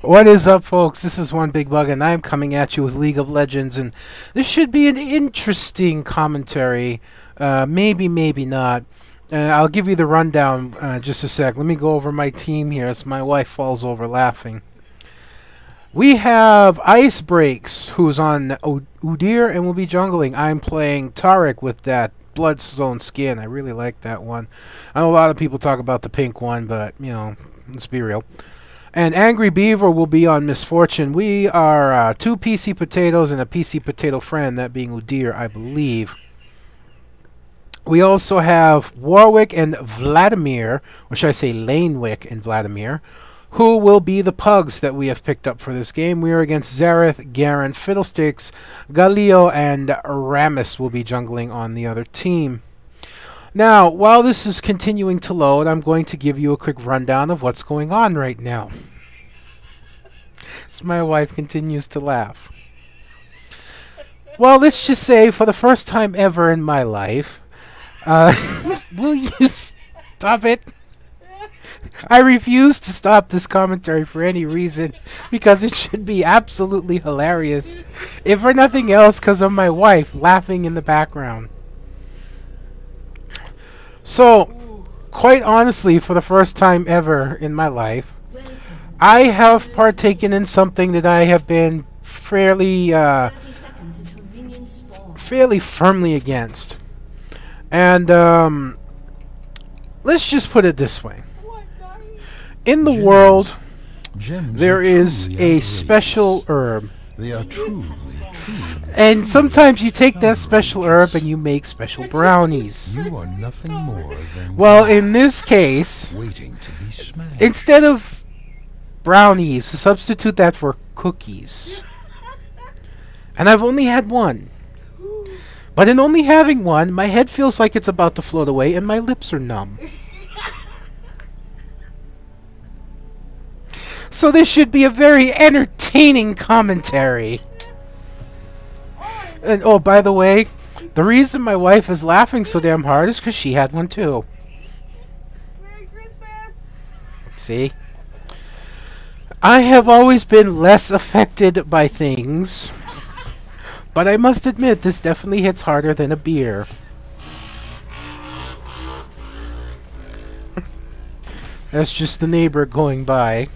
What is up, folks? This is One Big Bug, and I'm coming at you with League of Legends, and this should be an interesting commentary. Maybe, maybe not. I'll give you the rundown just a sec. Let me go over my team here as my wife falls over laughing. We have Ice Breaks, who's on Udyr and will be jungling. I'm playing Taric with that Bloodstone skin. I really like that one. I know a lot of people talk about the pink one, but, you know, let's be real. And Angry Beaver will be on Misfortune. We are two PC potatoes and a PC potato friend, that being Udyr, I believe. We also have Warwick and Vladimir, or should I say Lanewick and Vladimir, who will be the pugs that we have picked up for this game. We are against Zareth, Garen, Fiddlesticks, Galio, and Ramus will be jungling on the other team. Now, while this is continuing to load, I'm going to give you a quick rundown of what's going on right now. As my wife continues to laugh. Well, let's just say, for the first time ever in my life, will you stop it? I refuse to stop this commentary for any reason, because it should be absolutely hilarious, if for nothing else because of my wife laughing in the background. So, quite honestly, for the first time ever in my life, I have partaken in something that I have been fairly firmly against. And let's just put it this way. In the world, there is a special herb. They are truly. And sometimes you take that special herb and you make special brownies. You are nothing more than well, in this case, waiting to be smashed. instead of brownies, substitute that for cookies. And I've only had one. But in only having one, my head feels like it's about to float away and my lips are numb. So this should be a very entertaining commentary. And oh, by the way, the reason my wife is laughing so damn hard is because she had one too. Merry Christmas! See? I have always been less affected by things, but I must admit this definitely hits harder than a beer. That's just the neighbor going by.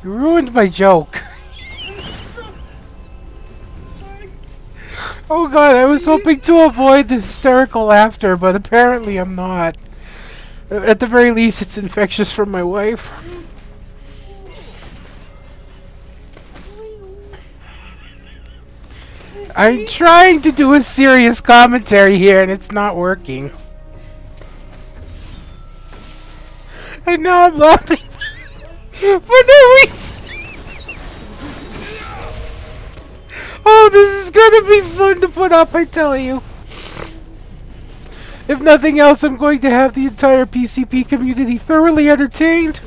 You ruined my joke. Oh god, I was hoping to avoid the hysterical laughter, but apparently I'm not. At the very least, it's infectious from my wife. I'm trying to do a serious commentary here, and it's not working. And now I'm laughing for no reason. Oh, this is gonna be fun to put up, I tell you. If nothing else, I'm going to have the entire PCP community thoroughly entertained.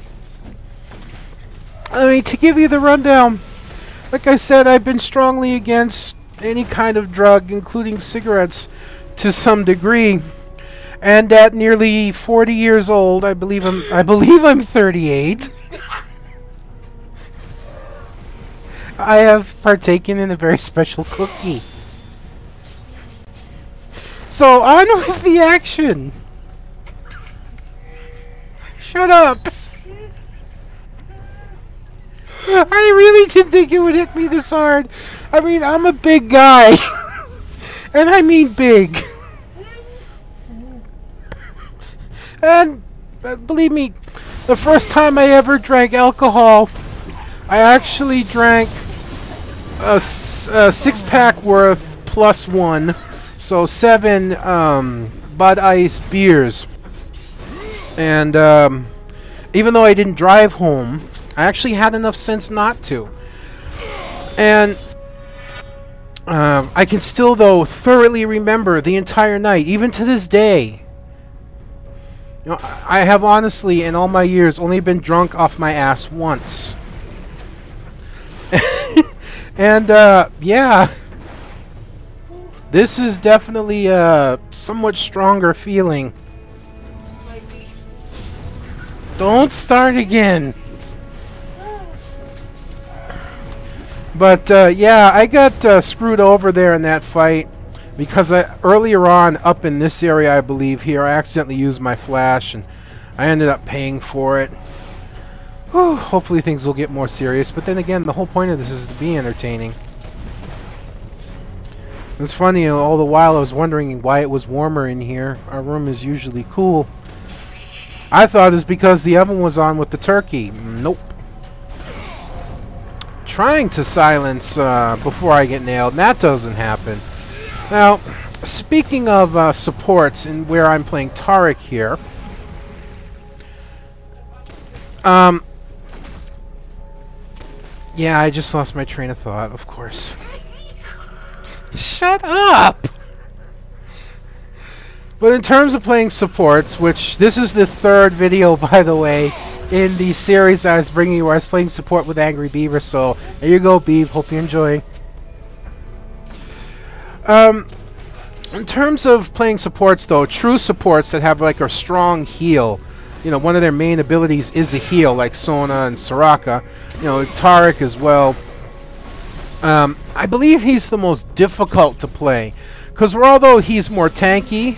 I mean, to give you the rundown, like I said, I've been strongly against any kind of drug, including cigarettes, to some degree. And at nearly 40 years old, I believe I'm 38. I have partaken in a very special cookie. So, on with the action! Shut up! I really didn't think it would hit me this hard. I mean, I'm a big guy. And I mean big. And, believe me, the first time I ever drank alcohol, I actually drank a six-pack worth plus one, so 7 Bud Ice beers. And even though I didn't drive home, I actually had enough sense not to. And I can still, though, thoroughly remember the entire night, even to this day. You know, I have honestly, in all my years, only been drunk off my ass once. And, yeah. This is definitely a somewhat stronger feeling. Don't start again. But yeah, I got screwed over there in that fight because earlier on up in this area, I believe here, I accidentally used my flash and I ended up paying for it. Whew, hopefully things will get more serious, but then again, the whole point of this is to be entertaining. It's funny, all the while I was wondering why it was warmer in here. Our room is usually cool. I thought it's because the oven was on with the turkey. Nope. Trying to silence before I get nailed, and that doesn't happen. Now, speaking of supports and where I'm playing Taric here, yeah, I just lost my train of thought, of course. Shut up! But in terms of playing supports, which this is the third video, by the way, in the series I was bringing you where I was playing support with Angry Beaver, so there you go, Beav. Hope you enjoy. In terms of playing supports, though, true supports that have like a strong heal, you know, one of their main abilities is a heal, like Sona and Soraka, you know, Taric as well. I believe he's the most difficult to play, because although he's more tanky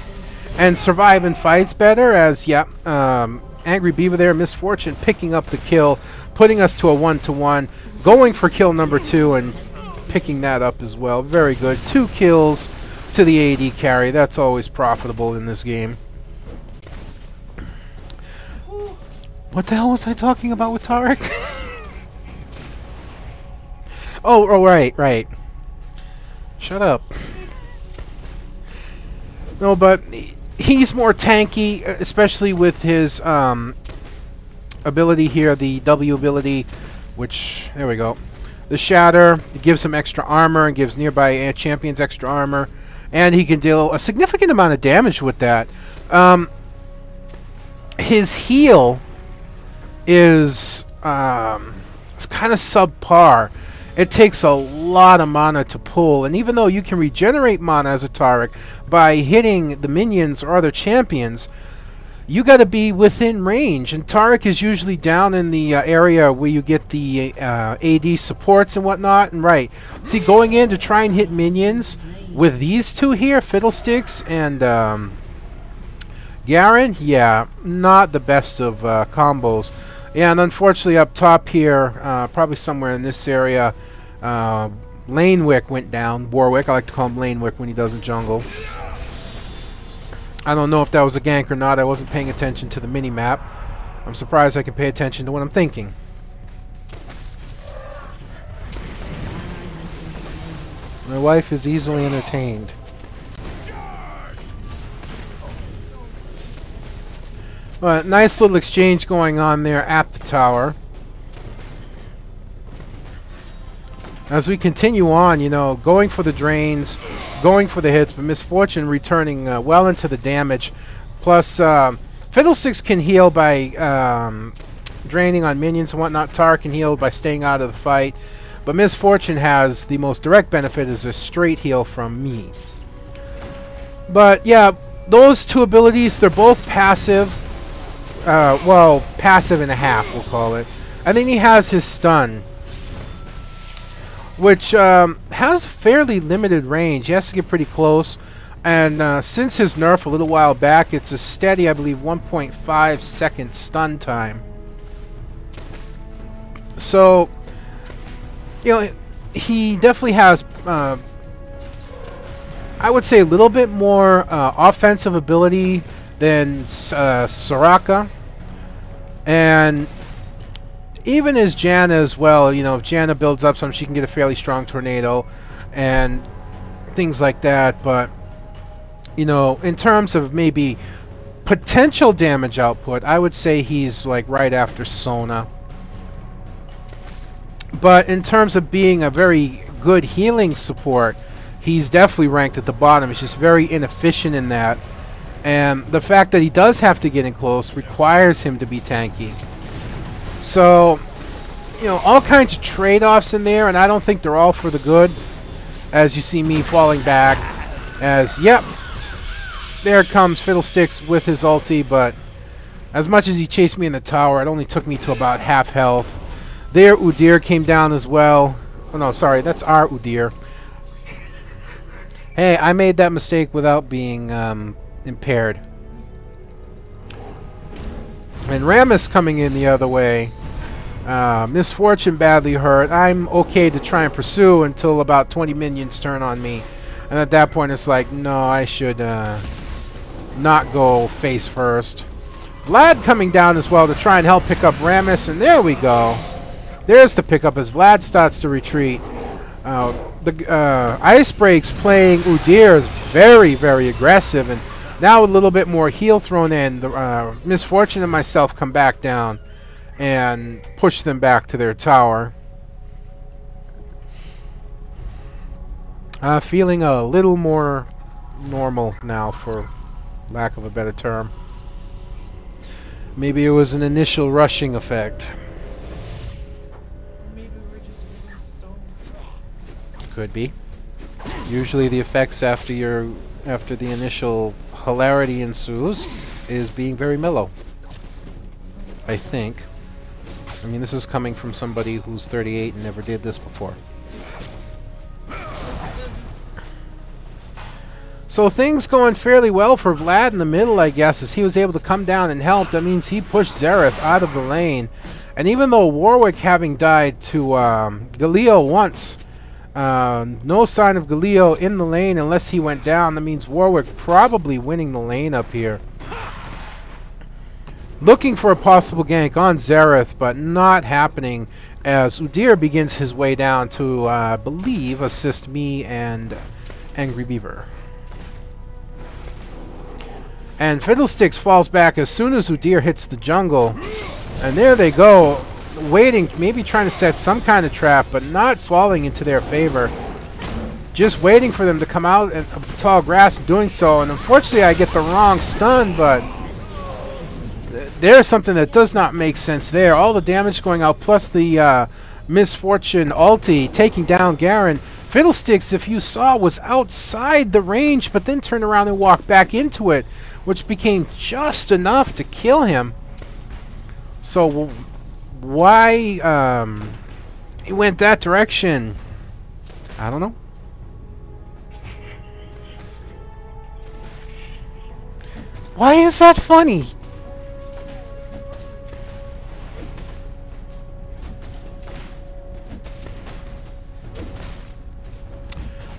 and survive in fights better, as, yeah, Angry Beaver there, Misfortune, picking up the kill, putting us to a 1-to-1, going for kill number 2 and picking that up as well. Very good. 2 kills to the AD carry. That's always profitable in this game. What the hell was I talking about with Taric? oh, right. Shut up. No, but he's more tanky, especially with his ability here, the W ability, which, there we go. The Shatter, it gives him extra armor and gives nearby champions extra armor, and he can deal a significant amount of damage with that. His heal is kind of subpar. It takes a lot of mana to pull, and even though you can regenerate mana as a Taric by hitting the minions or other champions, you got to be within range, and Taric is usually down in the area where you get the AD supports and whatnot. And right, see, going in to try and hit minions with these two here, Fiddlesticks and Garen, yeah, not the best of combos. Yeah, and unfortunately up top here, probably somewhere in this area, Lanewick went down. Warwick, I like to call him Lanewick when he doesn't jungle. I don't know if that was a gank or not. I wasn't paying attention to the mini-map. I'm surprised I can pay attention to what I'm thinking. My wife is easily entertained. Well, nice little exchange going on there at the tower. As we continue on, you know, going for the drains, going for the hits, but Misfortune returning well into the damage. Plus, Fiddlesticks can heal by draining on minions and whatnot. Taric can heal by staying out of the fight. But Misfortune has the most direct benefit is a straight heal from me. But, yeah, those two abilities, they're both passive. Well, passive and a half, we'll call it. I think he has his stun, which has fairly limited range. He has to get pretty close. And since his nerf a little while back, it's a steady, I believe, 1.5 second stun time. So, you know, he definitely has, I would say, a little bit more offensive ability than Soraka. And even as Janna as well, you know, if Janna builds up some, she can get a fairly strong tornado and things like that. But, you know, in terms of maybe potential damage output, I would say he's like right after Sona. But in terms of being a very good healing support, he's definitely ranked at the bottom. He's just very inefficient in that. And the fact that he does have to get in close requires him to be tanky. So, you know, all kinds of trade-offs in there, and I don't think they're all for the good. As you see me falling back, As, yep, there comes Fiddlesticks with his ulti, but as much as he chased me in the tower, it only took me to about half health. There, Udyr came down as well. Oh no, sorry, that's our Udyr. Hey, I made that mistake without being impaired. And Rammus coming in the other way. Misfortune badly hurt. I'm okay to try and pursue until about 20 minions turn on me. And at that point, it's like, no, I should not go face first. Vlad coming down as well to try and help pick up Rammus, and there we go. There's the pickup as Vlad starts to retreat. The Ice Breaks playing Udyr is very, very aggressive, and now a little bit more heal thrown in. The Misfortune and myself come back down and push them back to their tower. Feeling a little more normal now, for lack of a better term. Maybe it was an initial rushing effect. Maybe we're just really stoned. Could be. Usually the effects after the initial hilarity ensues is being very mellow. I think. I mean, this is coming from somebody who's 38 and never did this before. So things going fairly well for Vlad in the middle, I guess, as he was able to come down and help. That means he pushed Xerath out of the lane. And even though Warwick having died to Galio once, no sign of Galio in the lane unless he went down. That means Warwick probably winning the lane up here. Looking for a possible gank on Xerath, but not happening as Udyr begins his way down to, I believe, assist me and Angry Beaver. And Fiddlesticks falls back as soon as Udyr hits the jungle. And there they go, waiting, maybe trying to set some kind of trap, but not falling into their favor. Just waiting for them to come out of the tall grass and doing so. And unfortunately, I get the wrong stun, but there's something that does not make sense there. All the damage going out, plus the Misfortune ulti taking down Garen. Fiddlesticks, if you saw, was outside the range, but then turned around and walked back into it, which became just enough to kill him. So why he went that direction, I don't know. Why is that funny?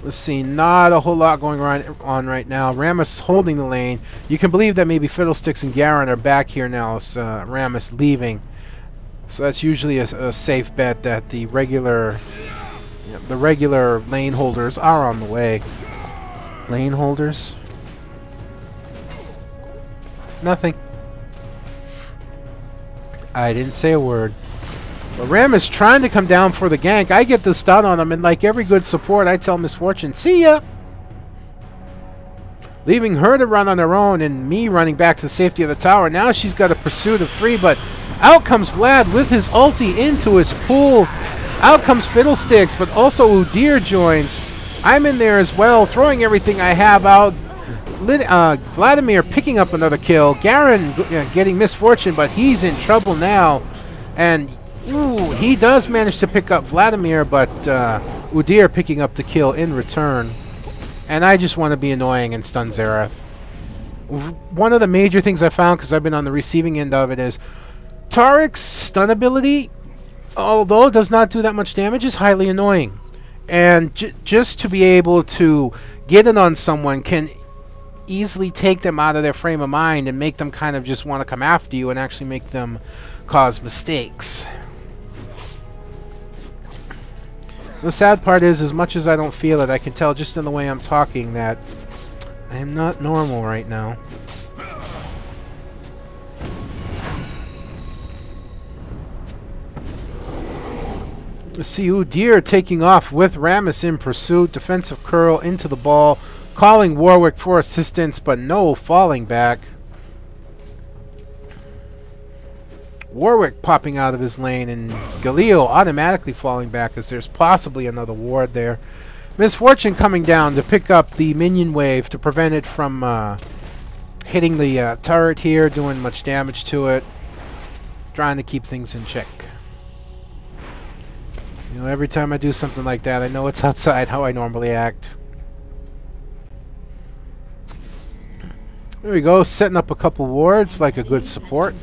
Let's see, not a whole lot going on right now. Rammus holding the lane. You can believe that maybe Fiddlesticks and Garen are back here now. Rammus leaving. So that's usually a safe bet that the regular lane holders are on the way. Lane holders? Nothing. I didn't say a word. But Rammus trying to come down for the gank. I get the stun on him, and like every good support, I tell Misfortune, see ya! Leaving her to run on her own, and me running back to the safety of the tower. Now she's got a pursuit of 3, but out comes Vlad with his ulti into his pool. Out comes Fiddlesticks, but also Udyr joins. I'm in there as well, throwing everything I have out. Vladimir picking up another kill. Garen getting Misfortune, but he's in trouble now. And ooh, he does manage to pick up Vladimir, but Udyr picking up the kill in return. And I just want to be annoying and stun Xerath. One of the major things I found, because I've been on the receiving end of it, is Taric's stun ability, although it does not do that much damage, is highly annoying. And just to be able to get it on someone can easily take them out of their frame of mind and make them kind of just want to come after you and actually make them cause mistakes. The sad part is, as much as I don't feel it, I can tell just in the way I'm talking that I am not normal right now. Let's see Udyr taking off with Rammus in pursuit. Defensive curl into the ball. Calling Warwick for assistance, but no falling back. Warwick popping out of his lane, and Galio automatically falling back as there's possibly another ward there. Misfortune coming down to pick up the minion wave to prevent it from hitting the turret here, doing much damage to it. Trying to keep things in check. You know, every time I do something like that, I know it's outside how I normally act. There we go, setting up a couple wards like a good support.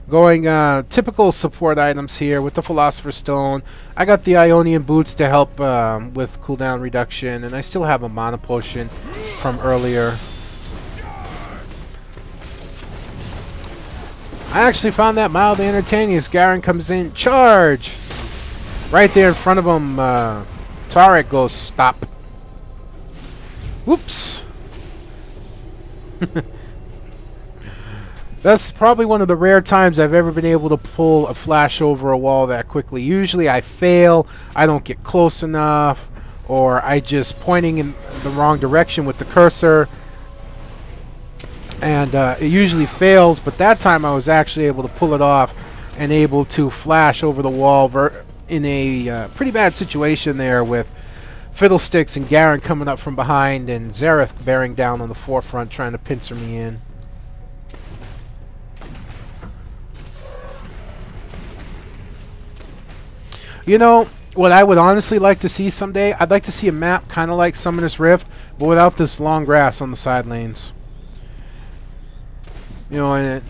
Going typical support items here with the Philosopher's Stone. I got the Ionian Boots to help with cooldown reduction, and I still have a Mana Potion from earlier. I actually found that mildly entertaining as Garen comes in. Charge! Right there in front of him, Taric goes, stop. Whoops. That's probably one of the rare times I've ever been able to pull a flash over a wall that quickly. Usually I fail, I don't get close enough, or I just pointing in the wrong direction with the cursor. And it usually fails, but that time I was actually able to pull it off and able to flash over the wall in a pretty bad situation there with Fiddlesticks and Garen coming up from behind and Xerath bearing down on the forefront trying to pincer me in. You know, what I would honestly like to see someday, I'd like to see a map kind of like Summoner's Rift, but without this long grass on the side lanes. You know, and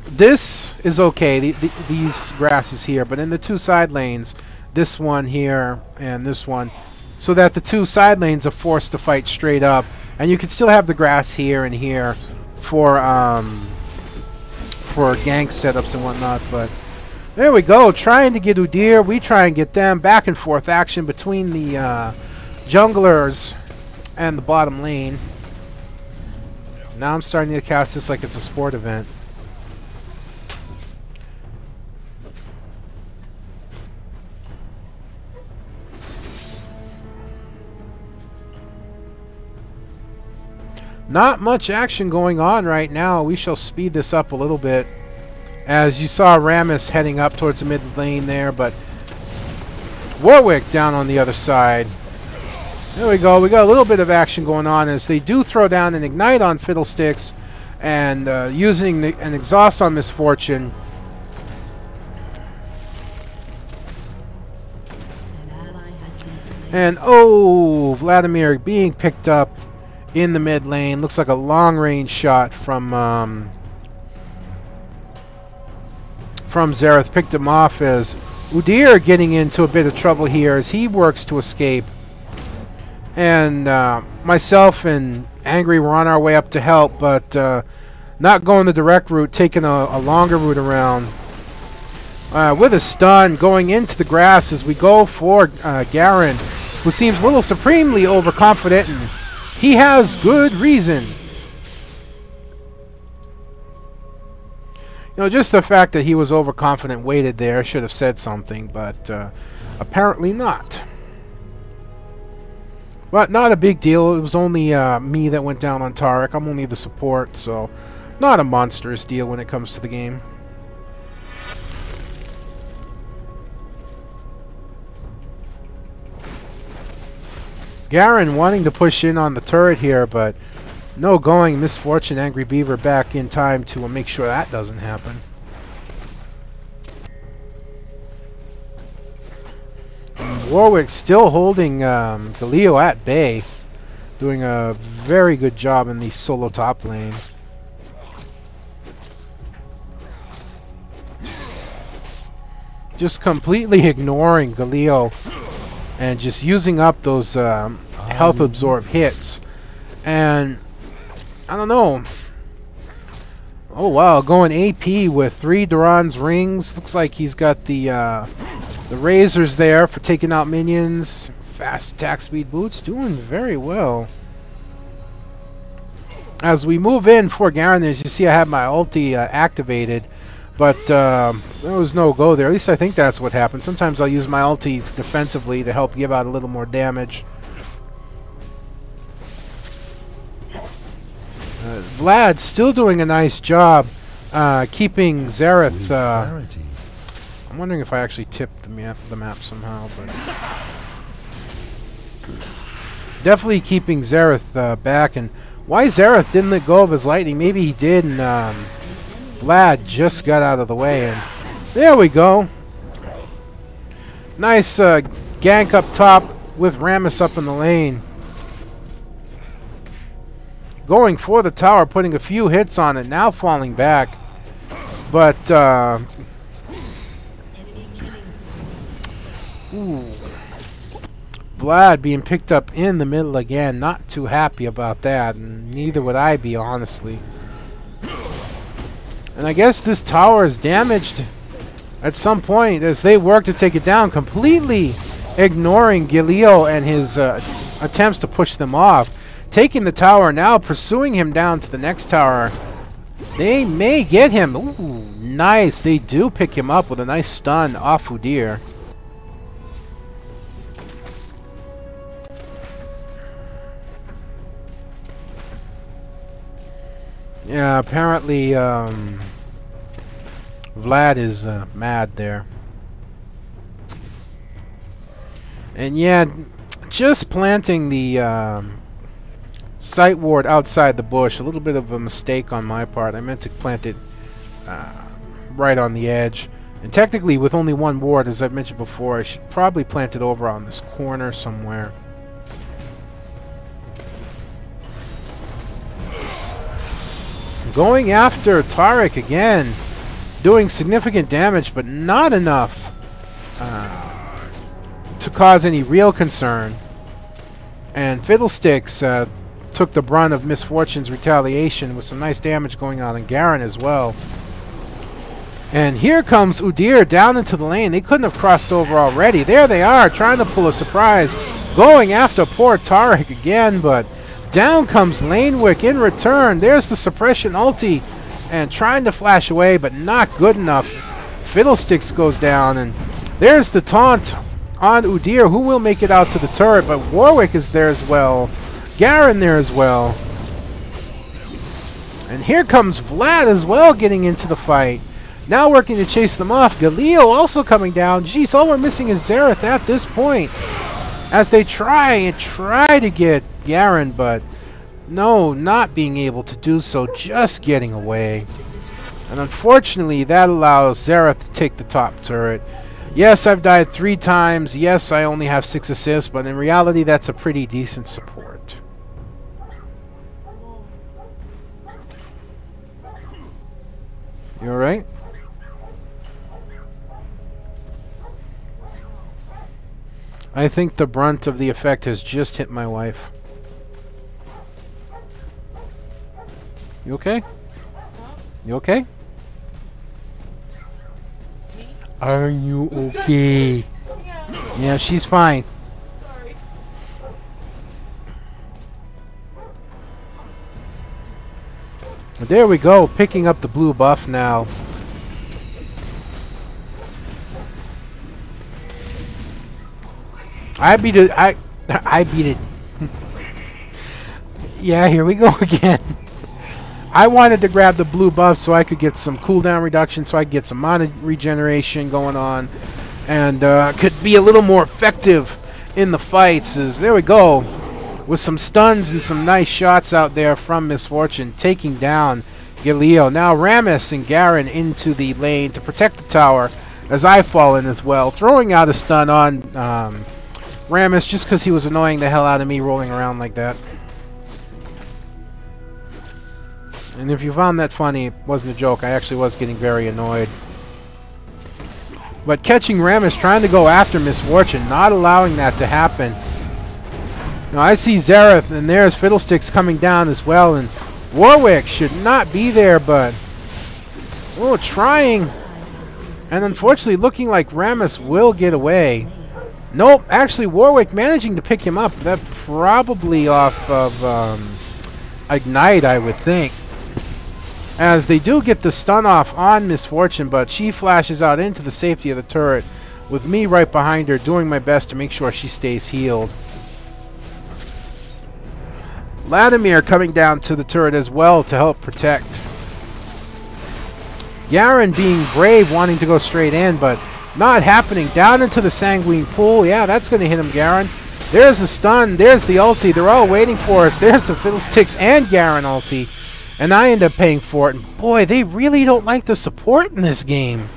this is okay, these grasses here, but in the two side lanes, this one here and this one, so that the two side lanes are forced to fight straight up, and you can still have the grass here and here for gank setups and whatnot, but there we go, trying to get Udyr, we try and get them, back and forth action between the junglers and the bottom lane. Now I'm starting to cast this like it's a sport event. Not much action going on right now. We shall speed this up a little bit. As you saw Rammus heading up towards the mid lane there, but Warwick down on the other side. There we go. We got a little bit of action going on as they do throw down an Ignite on Fiddlesticks and using an Exhaust on Misfortune. And oh, Vladimir being picked up in the mid lane. Looks like a long range shot from Xerath. Picked him off as Udyr getting into a bit of trouble here as he works to escape. And myself and Angry were on our way up to help, but not going the direct route, taking a longer route around. With a stun going into the grass as we go for Garen, who seems a little supremely overconfident, and he has good reason. You know, just the fact that he was overconfident waited there should have said something, but apparently not. But not a big deal. It was only me that went down on Taric. I'm only the support, so not a monstrous deal when it comes to the game. Garen wanting to push in on the turret here, but no going. Misfortune, Angry Beaver back in time to make sure that doesn't happen. Warwick still holding Galio at bay, doing a very good job in the solo top lane. Just completely ignoring Galio and just using up those health absorb hits. And I don't know. Oh wow, going AP with 3 Duran's rings. Looks like he's got the razors there for taking out minions. Fast attack speed boots, doing very well. As we move in for Garen, as you see, I have my ulti activated, but there was no go there. At least I think that's what happened. Sometimes I'll use my ulti defensively to help give out a little more damage. Vlad still doing a nice job keeping Xerath. I'm wondering if I actually tipped the map somehow, but Definitely keeping Xerath back. And why Xerath didn't let go of his lightning? Maybe he did, and Vlad just got out of the way. And there we go. Nice gank up top with Rammus up in the lane. Going for the tower, putting a few hits on it, now falling back. But, ooh. Vlad being picked up in the middle again. Not too happy about that, and neither would I be, honestly. And I guess this tower is damaged at some point as they work to take it down, completely ignoring Gileo and his attempts to push them off. Taking the tower now, pursuing him down to the next tower. They may get him. Ooh, nice. They do pick him up with a nice stun off Udyr. Yeah, apparently Vlad is mad there. And yeah, just planting the sight ward outside the bush, a little bit of a mistake on my part. I meant to plant it right on the edge. And technically with only one ward, as I've mentioned before, I should probably plant it over on this corner somewhere. Going after Taric again, doing significant damage, but not enough to cause any real concern. And Fiddlesticks took the brunt of Misfortune's retaliation with some nice damage going on in Garen as well. And here comes Udyr down into the lane. They couldn't have crossed over already. There they are, trying to pull a surprise. Going after poor Taric again, but down comes Lanewick in return. There's the suppression ulti. And trying to flash away, but not good enough. Fiddlesticks goes down, and there's the taunt on Udyr, who will make it out to the turret, but Warwick is there as well. Garen there as well. And here comes Vlad as well, getting into the fight. Now working to chase them off. Gileo also coming down. Jeez, all we're missing is Xerath at this point. As they try to get Garen, but no, not being able to do so, just getting away. And unfortunately, that allows Xerath to take the top turret. Yes, I've died 3 times. Yes, I only have 6 assists, but in reality, that's a pretty decent support. You alright? I think the brunt of the effect has just hit my wife. You okay? You okay? Are you okay? Yeah, she's fine. Sorry. There we go, picking up the blue buff now. I beat it. I beat it. Yeah, here we go again. I wanted to grab the blue buff so I could get some cooldown reduction, so I could get some mana regeneration going on, and could be a little more effective in the fights. There we go, with some stuns and some nice shots out there from Misfortune, taking down Gileo. Now Rammus and Garen into the lane to protect the tower, as I fall in as well, throwing out a stun on Rammus just because he was annoying the hell out of me rolling around like that. And if you found that funny, it wasn't a joke. I actually was getting very annoyed. But catching Rammus, trying to go after Misfortune, not allowing that to happen. Now I see Xerath, and there's Fiddlesticks coming down as well, and Warwick should not be there, but oh, trying. And unfortunately looking like Rammus will get away. Nope, actually Warwick managing to pick him up. That probably off of Ignite, I would think. As they do get the stun off on Misfortune, but she flashes out into the safety of the turret with me right behind her, doing my best to make sure she stays healed. Vladimir coming down to the turret as well to help protect. Garen being brave, wanting to go straight in, but not happening. Down into the Sanguine Pool. Yeah, that's going to hit him, Garen. There's a stun. There's the ulti. They're all waiting for us. There's the Fiddlesticks and Garen ulti. And I end up paying for it. And boy, they really don't like the support in this game.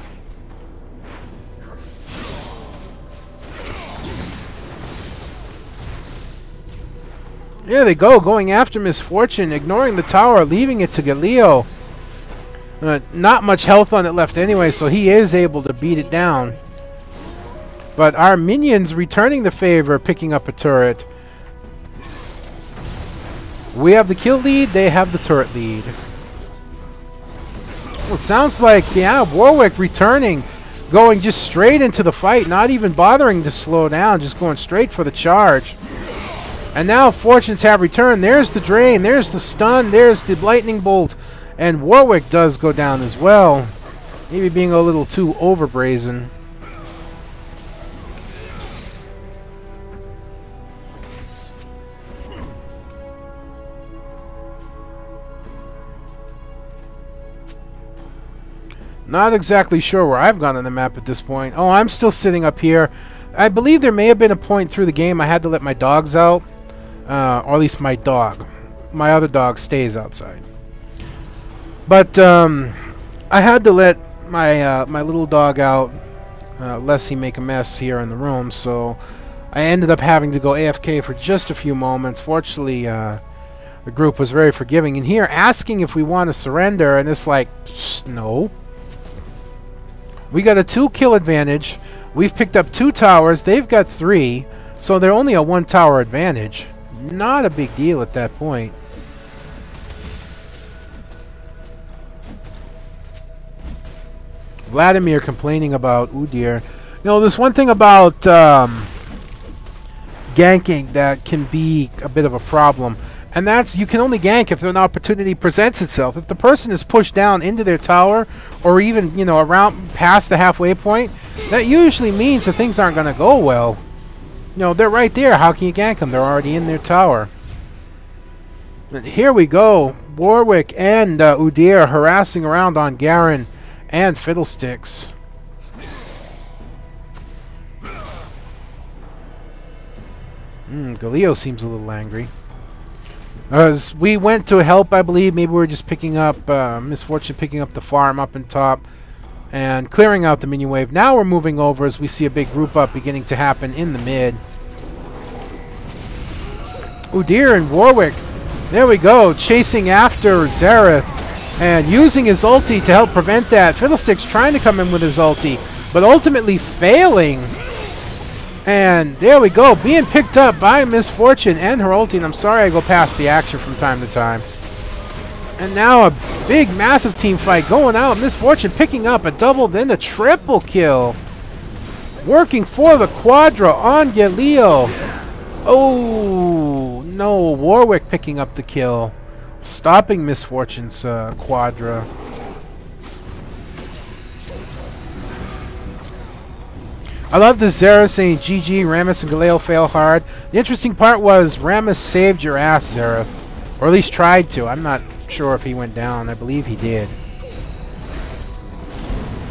There they go, going after Misfortune, ignoring the tower, leaving it to Galio. Not much health on it left anyway, so he is able to beat it down. But our minions returning the favor, picking up a turret. We have the kill lead, they have the turret lead. Well, sounds like, yeah, Warwick returning, going just straight into the fight, not even bothering to slow down, just going straight for the charge. And now fortunes have returned. There's the drain, there's the stun, there's the lightning bolt. And Warwick does go down as well. Maybe being a little too over-brazen. Not exactly sure where I've gone on the map at this point. Oh, I'm still sitting up here. I believe there may have been a point through the game I had to let my dogs out. Or at least my dog. My other dog stays outside. But I had to let my my little dog out, lest he make a mess here in the room. So I ended up having to go AFK for just a few moments. Fortunately, the group was very forgiving. And here, asking if we want to surrender, and it's like, no. We got a 2-kill advantage. We've picked up 2 towers. They've got 3, so they're only a 1-tower advantage. Not a big deal at that point. Vladimir complaining about Udyr. You know, there's one thing about ganking that can be a bit of a problem, and that's you can only gank if an opportunity presents itself. If the person is pushed down into their tower, or even, you know, around past the halfway point, that usually means that things aren't going to go well. You know, they're right there. How can you gank them? They're already in their tower. And here we go. Warwick and Udyr harassing around on Garen and Fiddlesticks. Galio seems a little angry. As we went to help, I believe, maybe we were just picking up, Misfortune picking up the farm up in top and clearing out the minion wave. Now we're moving over as we see a big group up beginning to happen in the mid. Udyr and Warwick, there we go, chasing after Xerath and using his ulti to help prevent that. Fiddlesticks trying to come in with his ulti, but ultimately failing. And there we go, being picked up by Misfortune and her ulti. And I'm sorry I go past the action from time to time. And now a big, massive team fight going out. Misfortune picking up a double, then a triple kill. Working for the Quadra on Galio. Oh, no. Warwick picking up the kill. Stopping Misfortune's Quadra. I love the Xerath saying GG, Rammus and Galeo fail hard. The interesting part was Rammus saved your ass, Xerath. Or at least tried to. I'm not sure if he went down. I believe he did.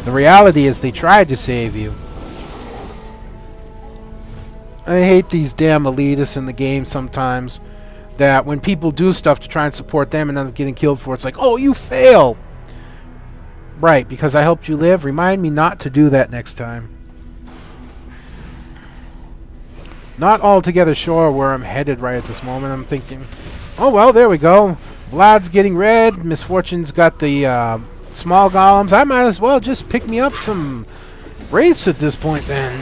The reality is they tried to save you. I hate these damn elitists in the game sometimes. That when people do stuff to try and support them and end up getting killed for it, it's like, oh, you fail. Right, because I helped you live. Remind me not to do that next time. Not altogether sure where I'm headed right at this moment. I'm thinking, oh, well, there we go. Vlad's getting red. Misfortune's got the small golems. I might as well just pick me up some wraiths at this point then.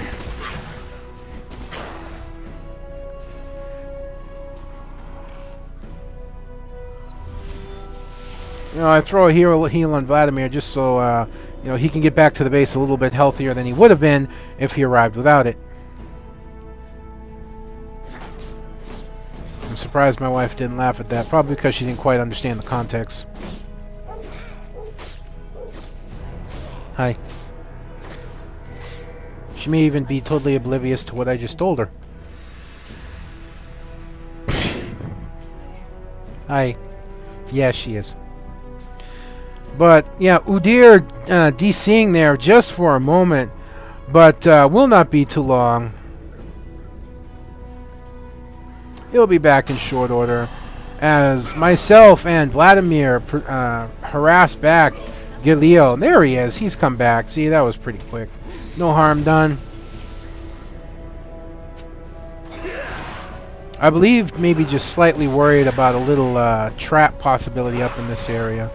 You know, I throw a hero heal on Vladimir just so you know, he can get back to the base a little bit healthier than he would have been if he arrived without it. I'm surprised my wife didn't laugh at that, probably because she didn't quite understand the context. Hi. She may even be totally oblivious to what I just told her. Hi. Yeah, she is. But, yeah, Udyr DCing there just for a moment, but will not be too long. He'll be back in short order. As myself and Vladimir harass back Galileo. There he is. He's come back. See, that was pretty quick. No harm done. I believe maybe just slightly worried about a little trap possibility up in this area.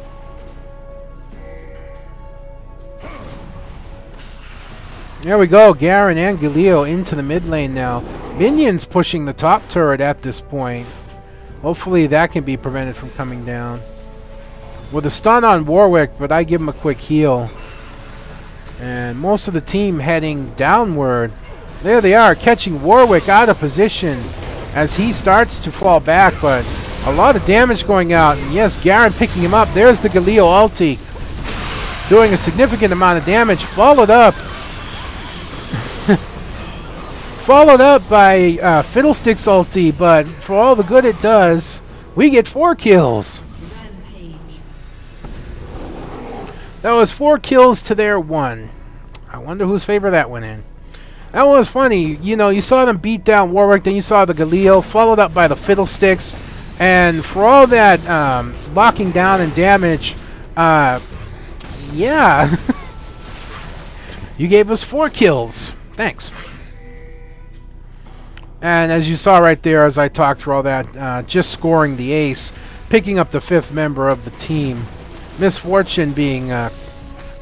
There we go. Garen and Galileo into the mid lane now. Minions pushing the top turret at this point. Hopefully that can be prevented from coming down. With a stun on Warwick, but I give him a quick heal. And most of the team heading downward. There they are, catching Warwick out of position as he starts to fall back, but a lot of damage going out. And yes, Garen picking him up. There's the Galileo ulti, doing a significant amount of damage, followed up by Fiddlestick's ulti, but for all the good it does, we get 4 kills. That was 4 kills to their 1. I wonder whose favor that went in. That was funny. You know, you saw them beat down Warwick, then you saw the Galileo, followed up by the Fiddlesticks, and for all that locking down and damage, yeah. You gave us 4 kills. Thanks. And as you saw right there, as I talked through all that, just scoring the ace, picking up the 5th member of the team. Miss Fortune being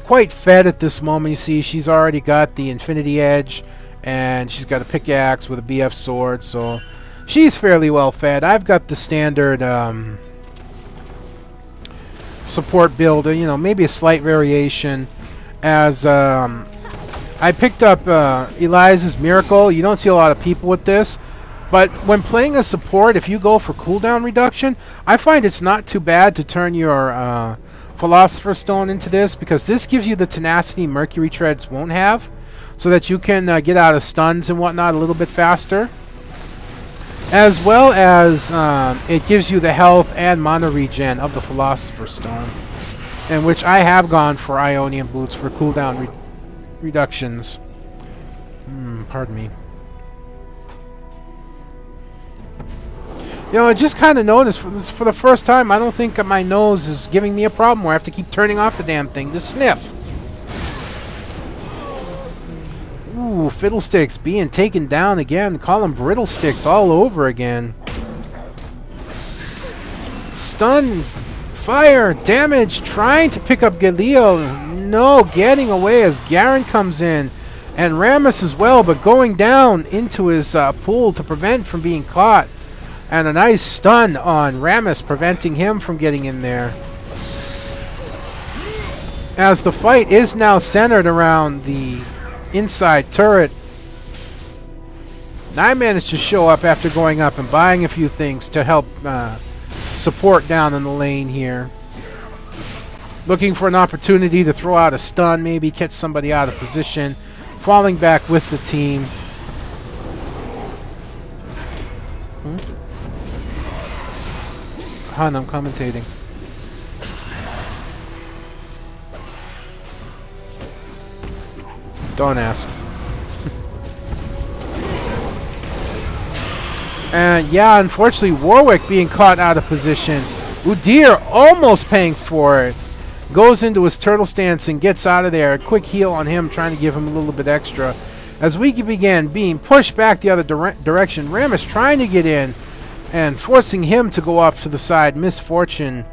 quite fed at this moment. You see, she's already got the Infinity Edge, and she's got a pickaxe with a BF sword, so she's fairly well fed. I've got the standard support build, you know, maybe a slight variation, as I picked up Eliza's Miracle. You don't see a lot of people with this, but when playing a support, if you go for cooldown reduction, I find it's not too bad to turn your Philosopher's Stone into this, because this gives you the tenacity Mercury Treads won't have, so that you can get out of stuns and whatnot a little bit faster, as well as it gives you the health and mana regen of the Philosopher's Stone, in which I have gone for Ionian Boots for cooldown reductions. Pardon me. You know, I just kind of noticed for the first time, I don't think my nose is giving me a problem where I have to keep turning off the damn thing to sniff. Ooh, Fiddlesticks being taken down again. Call them Brittlesticks all over again. Stun, fire, damage, trying to pick up Galileo. No, getting away as Garen comes in. And Rammus as well, but going down into his pool to prevent from being caught. And a nice stun on Rammus, preventing him from getting in there. As the fight is now centered around the inside turret. I managed to show up after going up and buying a few things to help support down in the lane here. Looking for an opportunity to throw out a stun, maybe catch somebody out of position. Falling back with the team. Hun, I'm commentating. Don't ask. And yeah, unfortunately, Warwick being caught out of position. Udyr almost paying for it. Goes into his turtle stance and gets out of there. A quick heal on him, trying to give him a little bit extra. As we began being pushed back the other direction, Rammus trying to get in and forcing him to go off to the side. Miss Fortune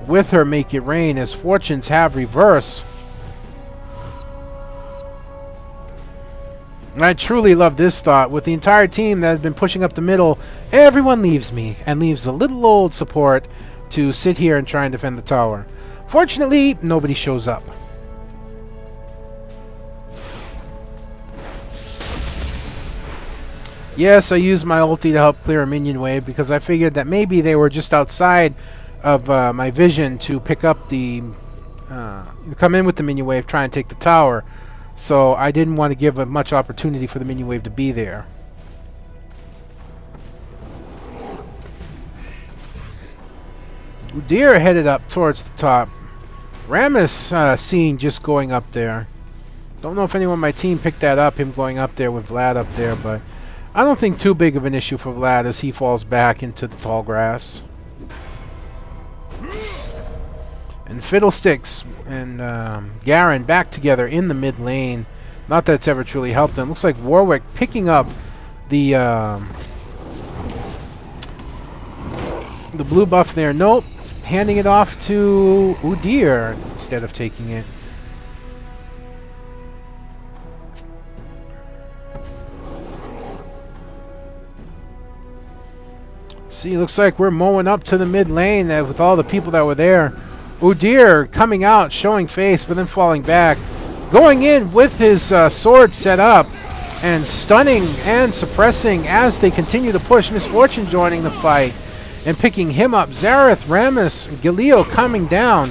with her make it rain, as fortunes have reverse. And I truly love this thought. With the entire team that has been pushing up the middle, everyone leaves me and leaves the little old support to sit here and try and defend the tower. Fortunately, nobody shows up. Yes, I used my ulti to help clear a minion wave because I figured that maybe they were just outside of my vision to pick up the... come in with the minion wave, try and take the tower. So I didn't want to give much opportunity for the minion wave to be there. Udyr headed up towards the top. Rammus seen just going up there. Don't know if anyone on my team picked that up, him going up there with Vlad up there, but I don't think too big of an issue for Vlad as he falls back into the tall grass. And Fiddlesticks and Garen back together in the mid lane. Not that it's ever truly helped them. Looks like Warwick picking up the blue buff there. Nope. Handing it off to Udyr instead of taking it. See, looks like we're mowing up to the mid lane with all the people that were there. Udyr coming out, showing face, but then falling back. Going in with his sword set up and stunning and suppressing as they continue to push. Misfortune joining the fight and picking him up. Zareth, Rammus, Galio coming down.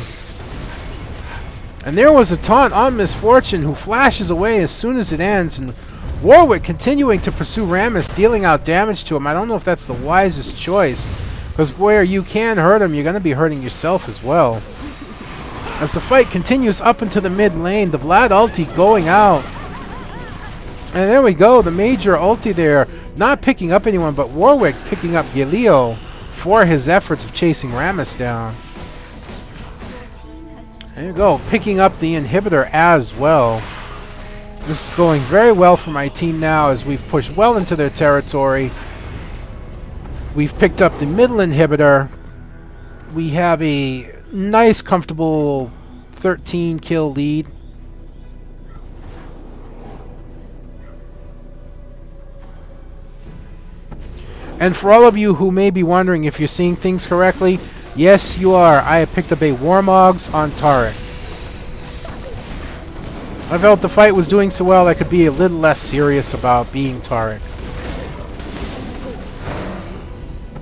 And there was a taunt on Misfortune, who flashes away as soon as it ends. And Warwick continuing to pursue Rammus, dealing out damage to him. I don't know if that's the wisest choice, because where you can hurt him, you're going to be hurting yourself as well. As the fight continues up into the mid lane, the Vlad ulti going out. And there we go, the major ulti there, not picking up anyone, but Warwick picking up Galio for his efforts of chasing Rammus down. There you go, picking up the inhibitor as well. This is going very well for my team now as we've pushed well into their territory. We've picked up the middle inhibitor. We have a nice, comfortable 13 kill lead. And for all of you who may be wondering if you're seeing things correctly, yes, you are. I have picked up a Warmogs on Taric. I felt the fight was doing so well I could be a little less serious about being Taric.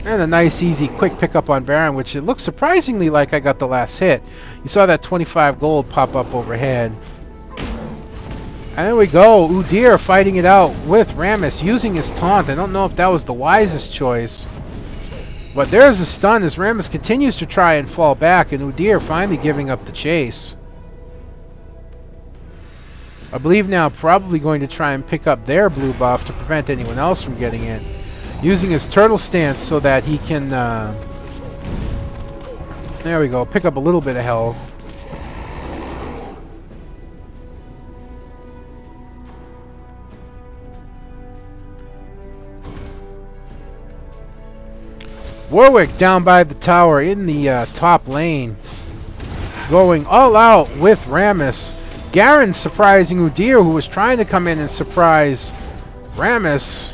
And a nice, easy, quick pickup on Baron, which it looks surprisingly like I got the last hit. You saw that 25 gold pop up overhead. And there we go. Udyr fighting it out with Rammus, using his taunt. I don't know if that was the wisest choice. But there's a stun as Rammus continues to try and fall back, and Udyr finally giving up the chase. I believe now probably going to try and pick up their blue buff to prevent anyone else from getting it. Using his turtle stance so that he can, there we go, pick up a little bit of health. Warwick down by the tower in the top lane. Going all out with Rammus. Garen surprising Udyr, who was trying to come in and surprise Rammus.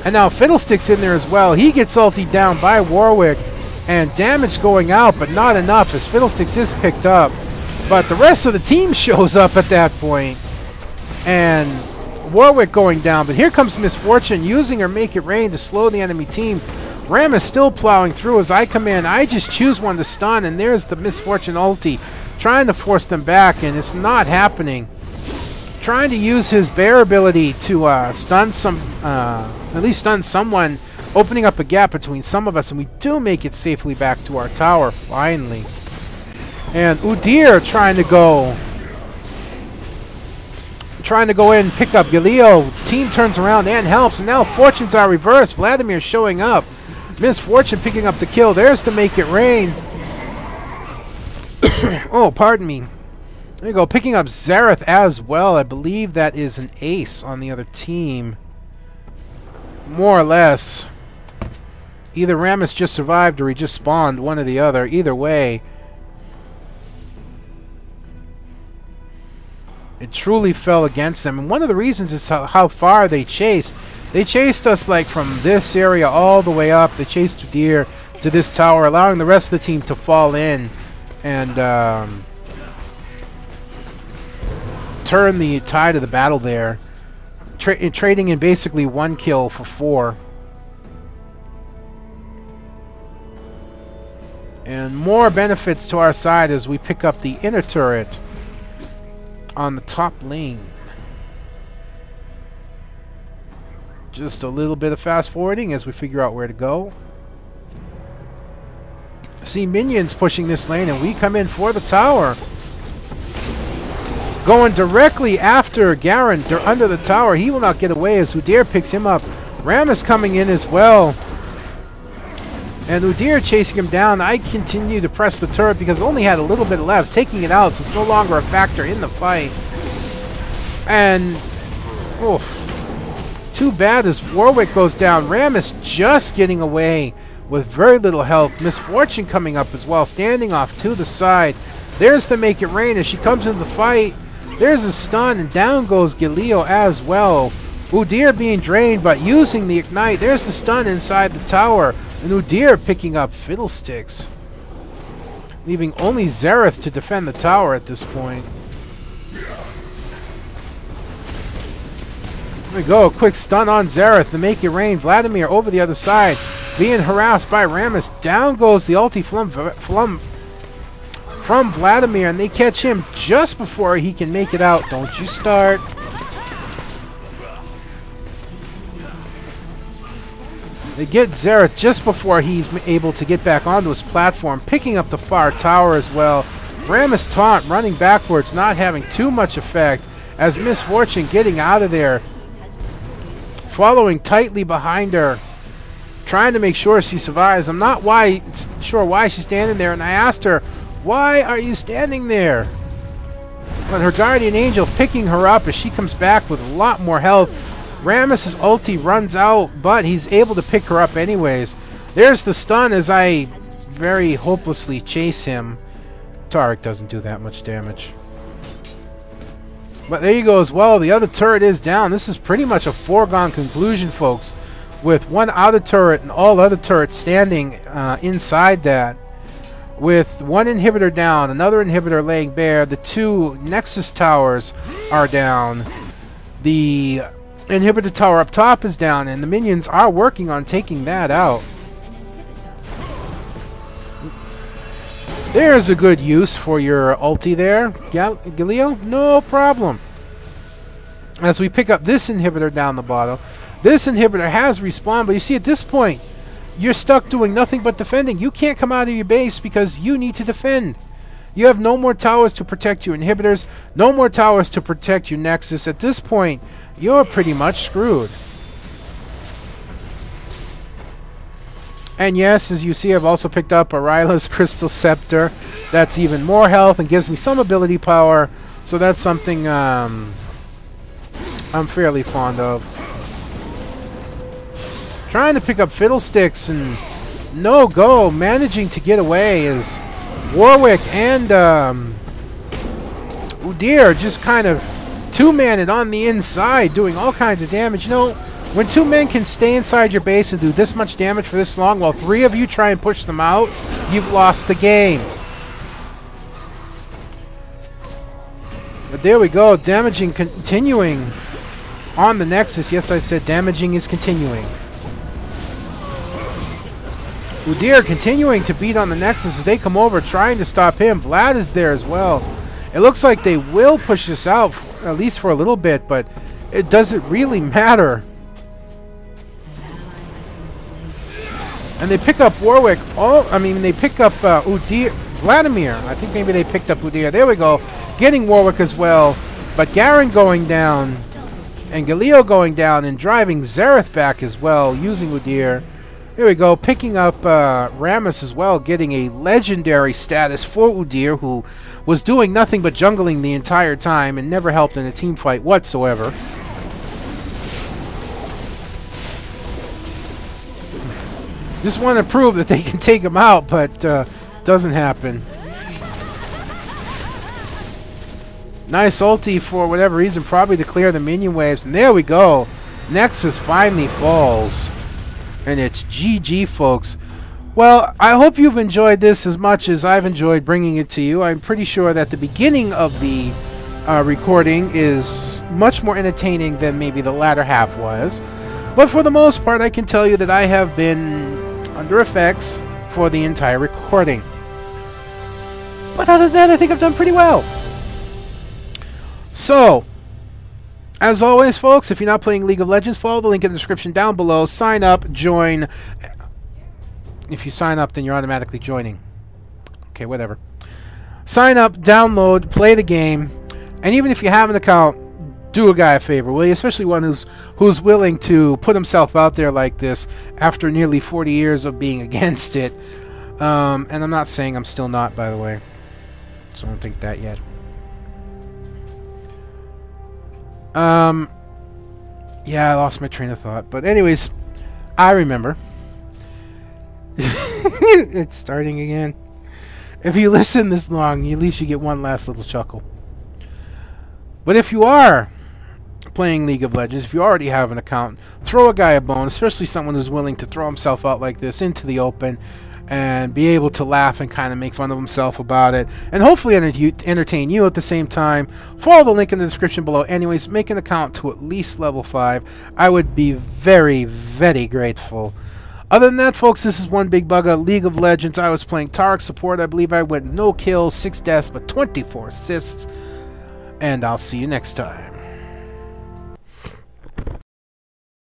And now Fiddlestick's in there as well. He gets ultied down by Warwick. And damage going out, but not enough as Fiddlesticks is picked up. But the rest of the team shows up at that point. And Warwick going down. But here comes Misfortune using her Make It Rain to slow the enemy team. Rammus still plowing through as I come in. I just choose one to stun, and there's the Misfortune ulti. Trying to force them back, and it's not happening. Trying to use his bear ability to stun some, at least stun someone, opening up a gap between some of us, and we do make it safely back to our tower, finally. And Udyr trying to go in and pick up Galio. Team turns around and helps, and now fortunes are reversed. Vladimir showing up. Misfortune picking up the kill. There's the Make It Rain. Oh, pardon me. There you go, picking up Zareth as well. I believe that is an ace on the other team. More or less. Either Rammus just survived or he just spawned, one or the other. Either way, it truly fell against them. And one of the reasons is how far they chased. They chased us like from this area all the way up. They chased Udyr to this tower, allowing the rest of the team to fall in and turn the tide of the battle there. Trading in basically 1 kill for 4. And more benefits to our side as we pick up the inner turret on the top lane. Just a little bit of fast forwarding as we figure out where to go. See minions pushing this lane, and we come in for the tower. Going directly after Garen under the tower. He will not get away as Udyr picks him up Rammus coming in as well. And Udyr chasing him down. I continue to press the turret because it only had a little bit left. Taking it out, so it's no longer a factor in the fight. And, oof. Too bad as Warwick goes down. Rammus just getting away with very little health. Misfortune coming up as well, standing off to the side. There's the Make It Rain as she comes into the fight. There's a stun, and down goes Galio as well. Udyr being drained, but using the Ignite. There's the stun inside the tower. And Udyr picking up Fiddlesticks. Leaving only Xerath to defend the tower at this point. There we go, a quick stun on Xerath to make it rain. Vladimir over the other side, being harassed by Rammus. Down goes the ulti from Vladimir, and they catch him just before he can make it out. Don't you start. They get Xerath just before he's able to get back onto his platform, picking up the far tower as well. Rammus taunt running backwards, not having too much effect, as Misfortune getting out of there. Following tightly behind her, trying to make sure she survives. I'm not sure why she's standing there, and I asked her, why are you standing there? But her guardian angel picking her up as she comes back with a lot more health. Rammus's ulti runs out, but he's able to pick her up anyways. There's the stun as I very hopelessly chase him. Taric doesn't do that much damage. But there you go as well. The other turret is down. This is pretty much a foregone conclusion, folks, with one outer turret and all other turrets standing inside that. With one inhibitor down, another inhibitor laying bare, the two Nexus towers are down. The inhibitor tower up top is down, and the minions are working on taking that out. There's a good use for your ulti there, Galio. No problem. As we pick up this inhibitor down the bottom, this inhibitor has respawned, but you see at this point, you're stuck doing nothing but defending. You can't come out of your base because you need to defend. You have no more towers to protect your inhibitors, no more towers to protect your Nexus. At this point, you're pretty much screwed. And yes, as you see, I've also picked up Aryla's Crystal Scepter. That's even more health and gives me some ability power. So that's something I'm fairly fond of. Trying to pick up Fiddlesticks and no go. Managing to get away is Warwick and Udyr just kind of two-maned on the inside, doing all kinds of damage. You know, when two men can stay inside your base and do this much damage for this long while three of you try and push them out, you've lost the game. But there we go, damaging continuing on the Nexus. Yes, I said damaging is continuing. Udyr continuing to beat on the Nexus as they come over, trying to stop him. Vlad is there as well. It looks like they will push this out, at least for a little bit, but it doesn't really matter. And they pick up Warwick. They pick up Vladimir. I think maybe they picked up Udyr. There we go. Getting Warwick as well. But Garen going down. And Galio going down and driving Xerath back as well, using Udyr. There we go. Picking up Rammus as well. Getting a legendary status for Udyr, who was doing nothing but jungling the entire time and never helped in a team fight whatsoever. Just want to prove that they can take him out, but doesn't happen. Nice ulti for whatever reason, probably to clear the minion waves. And there we go. Nexus finally falls. And it's GG, folks. Well, I hope you've enjoyed this as much as I've enjoyed bringing it to you. I'm pretty sure that the beginning of the recording is much more entertaining than maybe the latter half was. But for the most part, I can tell you that I have been under effects for the entire recording. But other than that, I think I've done pretty well. So, as always, folks, if you're not playing League of Legends, follow the link in the description down below. Sign up, join. If you sign up, then you're automatically joining. Okay, whatever. Sign up, download, play the game. And even if you have an account, Do a guy a favor, will you? Especially one who's willing to put himself out there like this after nearly 40 years of being against it. And I'm not saying I'm still not, by the way. So don't think that yet. Yeah, I lost my train of thought. But anyways, I remember. It's starting again. If you listen this long, at least you get one last little chuckle. But if you are playing League of Legends, if you already have an account, throw a guy a bone, especially someone who's willing to throw himself out like this into the open and be able to laugh and kind of make fun of himself about it, and hopefully entertain you at the same time. Follow the link in the description below. Anyways, make an account to at least level 5. I would be very, very grateful. Other than that, folks, this is One Big Bugga, League of Legends. I was playing Taric support. I believe I went no kills, 6 deaths, but 24 assists. And I'll see you next time.